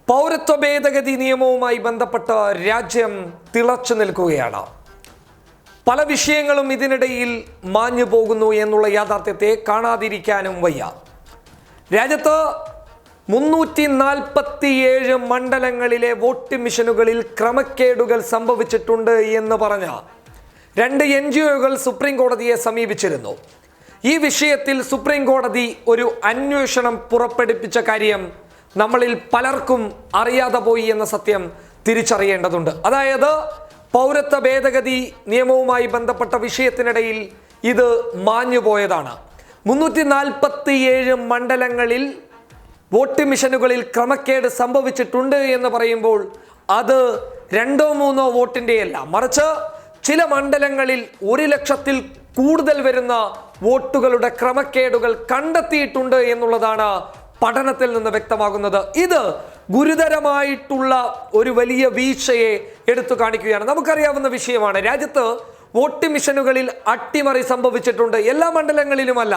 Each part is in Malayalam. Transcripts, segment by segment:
പൗരത്വ ഭേദഗതി നിയമവുമായി ബന്ധപ്പെട്ട് രാജ്യം തിളച്ചു നിൽക്കുകയാണ്. പല വിഷയങ്ങളും ഇതിനിടയിൽ മാഞ്ഞു പോകുന്നു എന്നുള്ള യാഥാർത്ഥ്യത്തെ കാണാതിരിക്കാനും വയ്യ. രാജ്യത്ത് 347 മണ്ഡലങ്ങളിലെ വോട്ട് മിഷനുകളിൽ ക്രമക്കേടുകൾ സംഭവിച്ചിട്ടുണ്ട് എന്ന് പറഞ്ഞ 2 NGOകൾ സുപ്രീം കോടതിയെ സമീപിച്ചിരുന്നു. ഈ വിഷയത്തിൽ സുപ്രീം കോടതി ഒരു അന്വേഷണം പുറപ്പെടുപ്പിച്ച കാര്യം നമ്മളിൽ പലർക്കും അറിയാതെ പോയി എന്ന സത്യം തിരിച്ചറിയേണ്ടതുണ്ട്. അതായത് പൗരത്വ ഭേദഗതി നിയമവുമായി ബന്ധപ്പെട്ട വിഷയത്തിനിടയിൽ ഇത് മാഞ്ഞുപോയതാണ്. 347 മണ്ഡലങ്ങളിൽ വോട്ട് മിഷനുകളിൽ ക്രമക്കേട് സംഭവിച്ചിട്ടുണ്ട് എന്ന് പറയുമ്പോൾ അത് 2-3 വോട്ടിൻ്റെ അല്ല, മറിച്ച് ചില മണ്ഡലങ്ങളിൽ 1 ലക്ഷത്തിൽ കൂടുതൽ വരുന്ന വോട്ടുകളുടെ ക്രമക്കേടുകൾ കണ്ടെത്തിയിട്ടുണ്ട് എന്നുള്ളതാണ് പഠനത്തിൽ നിന്ന് വ്യക്തമാകുന്നത്. ഇത് ഗുരുതരമായിട്ടുള്ള ഒരു വലിയ വീഴ്ചയെ എടുത്തു കാണിക്കുകയാണ്. നമുക്കറിയാവുന്ന വിഷയമാണ്. രാജ്യത്ത് വോട്ട് മിഷനുകളിൽ അട്ടിമറി സംഭവിച്ചിട്ടുണ്ട്. എല്ലാ മണ്ഡലങ്ങളിലുമല്ല,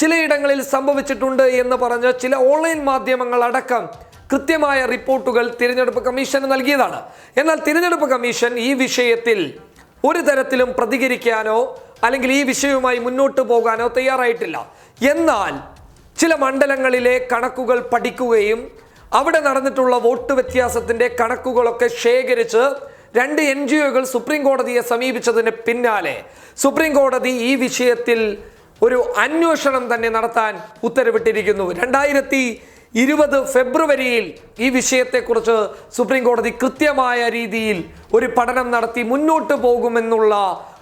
ചിലയിടങ്ങളിൽ സംഭവിച്ചിട്ടുണ്ട് എന്ന് പറഞ്ഞ് ചില ഓൺലൈൻ മാധ്യമങ്ങൾ അടക്കം കൃത്യമായ റിപ്പോർട്ടുകൾ തിരഞ്ഞെടുപ്പ് കമ്മീഷന് നൽകിയതാണ്. എന്നാൽ തിരഞ്ഞെടുപ്പ് കമ്മീഷൻ ഈ വിഷയത്തിൽ ഒരു തരത്തിലും പ്രതികരിക്കാനോ അല്ലെങ്കിൽ ഈ വിഷയവുമായി മുന്നോട്ട് പോകാനോ തയ്യാറായിട്ടില്ല. എന്നാൽ ചില മണ്ഡലങ്ങളിലെ കണക്കുകൾ പഠിക്കുകയും അവിടെ നടന്നിട്ടുള്ള വോട്ട് വ്യത്യാസത്തിന്റെ കണക്കുകളൊക്കെ ശേഖരിച്ച് 2 NGOകൾ സുപ്രീം കോടതിയെ സമീപിച്ചതിന് പിന്നാലെ സുപ്രീം കോടതി ഈ വിഷയത്തിൽ ഒരു അന്വേഷണം തന്നെ നടത്താൻ ഉത്തരവിട്ടിരിക്കുന്നു. 2020 ഫെബ്രുവരിയിൽ ഈ വിഷയത്തെക്കുറിച്ച് സുപ്രീം കോടതി കൃത്യമായ രീതിയിൽ ഒരു പഠനം നടത്തി മുന്നോട്ട് പോകുമെന്നുള്ള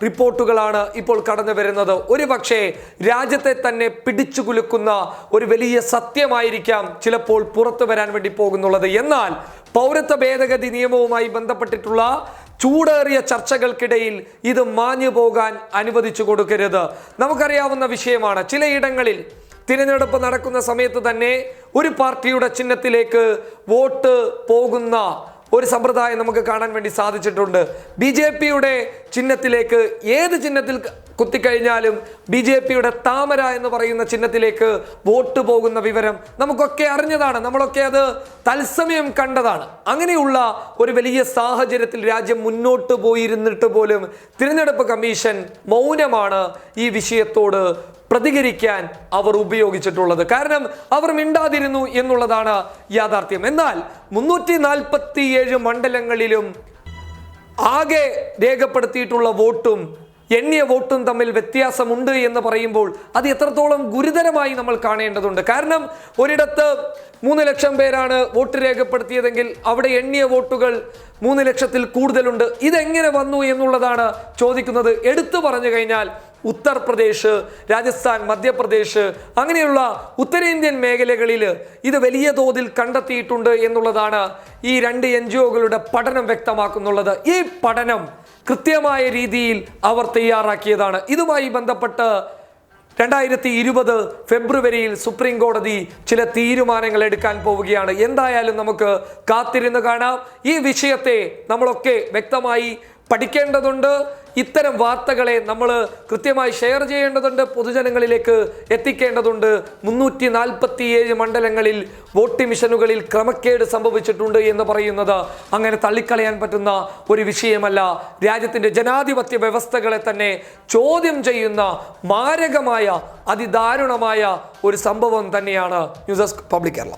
റിപ്പോർട്ടുകളാണ് ഇപ്പോൾ കടന്നു വരുന്നത്. ഒരു പക്ഷേ രാജ്യത്തെ തന്നെ പിടിച്ചു കുലുക്കുന്ന ഒരു വലിയ സത്യമായിരിക്കാം ചിലപ്പോൾ പുറത്തു വരാൻ വേണ്ടി പോകുന്നുള്ളത്. എന്നാൽ പൗരത്വ ഭേദഗതി നിയമവുമായി ബന്ധപ്പെട്ടിട്ടുള്ള ചൂടേറിയ ചർച്ചകൾക്കിടയിൽ ഇത് മാഞ്ഞു പോകാൻ അനുവദിച്ചു കൊടുക്കരുത്. നമുക്കറിയാവുന്ന വിഷയമാണ്. ചിലയിടങ്ങളിൽ തിരഞ്ഞെടുപ്പ് നടക്കുന്ന സമയത്ത് തന്നെ ഒരു പാർട്ടിയുടെ ചിഹ്നത്തിലേക്ക് വോട്ട് പോകുന്ന ഒരു സമ്പ്രദായം നമുക്ക് കാണാൻ വേണ്ടി സാധിച്ചിട്ടുണ്ട്. BJPയുടെ ചിഹ്നത്തിലേക്ക് ഏത് ചിഹ്നത്തിൽ കുത്തിക്കഴിഞ്ഞാലും BJPയുടെ താമര എന്ന് പറയുന്ന ചിഹ്നത്തിലേക്ക് വോട്ട് പോകുന്ന വിവരം നമുക്കൊക്കെ അറിഞ്ഞതാണ്. നമ്മളൊക്കെ അത് തത്സമയം കണ്ടതാണ്. അങ്ങനെയുള്ള ഒരു വലിയ സാഹചര്യത്തിൽ രാജ്യം മുന്നോട്ട് പോയിരുന്നിട്ട് പോലും തിരഞ്ഞെടുപ്പ് കമ്മീഷൻ മൗനമാണ് ഈ വിഷയത്തോട് പ്രതികരിക്കാൻ അവർ ഉപയോഗിച്ചിട്ടുള്ളത്. കാരണം അവർ മിണ്ടാതിരുന്നു എന്നുള്ളതാണ് യാഥാർത്ഥ്യം. എന്നാൽ 347 മണ്ഡലങ്ങളിലും ആകെ രേഖപ്പെടുത്തിയിട്ടുള്ള വോട്ടും എണ്ണിയ വോട്ടും തമ്മിൽ വ്യത്യാസമുണ്ട് എന്ന് പറയുമ്പോൾ അത് എത്രത്തോളം ഗുരുതരമായി നമ്മൾ കാണേണ്ടതുണ്ട്. കാരണം ഒരിടത്ത് 3 ലക്ഷം പേരാണ് വോട്ട് രേഖപ്പെടുത്തിയതെങ്കിൽ അവിടെ എണ്ണിയ വോട്ടുകൾ 3 ലക്ഷത്തിൽ കൂടുതലുണ്ട്. ഇതെങ്ങനെ വന്നു എന്നുള്ളതാണ് ചോദിക്കുന്നത്. എടുത്തു പറഞ്ഞു കഴിഞ്ഞാൽ ഉത്തർപ്രദേശ്, രാജസ്ഥാൻ, മധ്യപ്രദേശ് അങ്ങനെയുള്ള ഉത്തരേന്ത്യൻ മേഖലകളിൽ ഇത് വലിയ തോതിൽ കണ്ടെത്തിയിട്ടുണ്ട് എന്നുള്ളതാണ് ഈ 2 NGOകളുടെ പഠനം വ്യക്തമാക്കുന്നുള്ളത്. ഈ പഠനം കൃത്യമായ രീതിയിൽ അവർ തയ്യാറാക്കിയതാണ്. ഇതുമായി ബന്ധപ്പെട്ട് 2020 ഫെബ്രുവരിയിൽ സുപ്രീം കോടതി ചില തീരുമാനങ്ങൾ എടുക്കാൻ പോവുകയാണ്. എന്തായാലും നമുക്ക് കാത്തിരുന്ന് കാണാം. ഈ വിഷയത്തെ നമ്മളൊക്കെ വ്യക്തമായി പഠിക്കേണ്ടതുണ്ട്. ഇത്തരം വാർത്തകളെ നമ്മൾ കൃത്യമായി ഷെയർ ചെയ്യേണ്ടതുണ്ട്, പൊതുജനങ്ങളിലേക്ക് എത്തിക്കേണ്ടതുണ്ട്. 347 മണ്ഡലങ്ങളിൽ വോട്ട് മിഷനുകളിൽ ക്രമക്കേട് സംഭവിച്ചിട്ടുണ്ട് എന്ന് പറയുന്നത് അങ്ങനെ തള്ളിക്കളയാൻ പറ്റുന്ന ഒരു വിഷയമല്ല. രാജ്യത്തിൻ്റെ ജനാധിപത്യ വ്യവസ്ഥകളെ തന്നെ ചോദ്യം ചെയ്യുന്ന മാരകമായ അതിദാരുണമായ ഒരു സംഭവം തന്നെയാണ്. News desk public Kerala.